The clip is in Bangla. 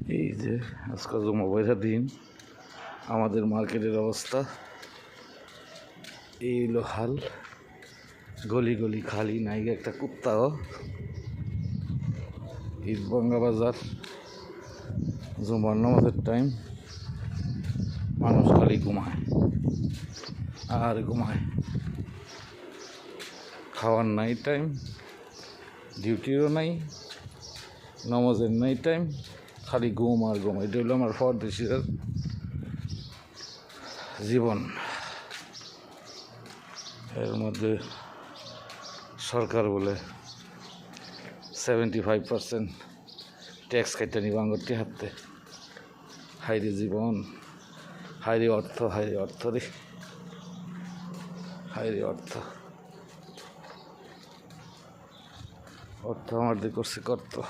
এই যে আজকাল জমা দিন আমাদের মার্কেটের অবস্থা এই হলো হাল। গলি গলি খালি, নাই একটা কুত্তাও। ঈদবঙ্গা বাজার, জুমার নামাজের টাইম, মানুষ খালি ঘুমায় আর ঘুমায়। খাওয়ার নাই টাইম, ডিউটিরও নাই, নামাজের নাই টাইম, খালি ঘুম আর ঘুম। এটা হলো আমার পরদেশীর জীবন। এর মধ্যে সরকার বলে 75% ট্যাক্স কাইটা নিব আঙ্গরটি হাতে। হাইরে জীবন, হাইরে অর্থ, হাইরে অর্থ রে, হাইরে অর্থ। অর্থ আমাদের করছে কর্ত।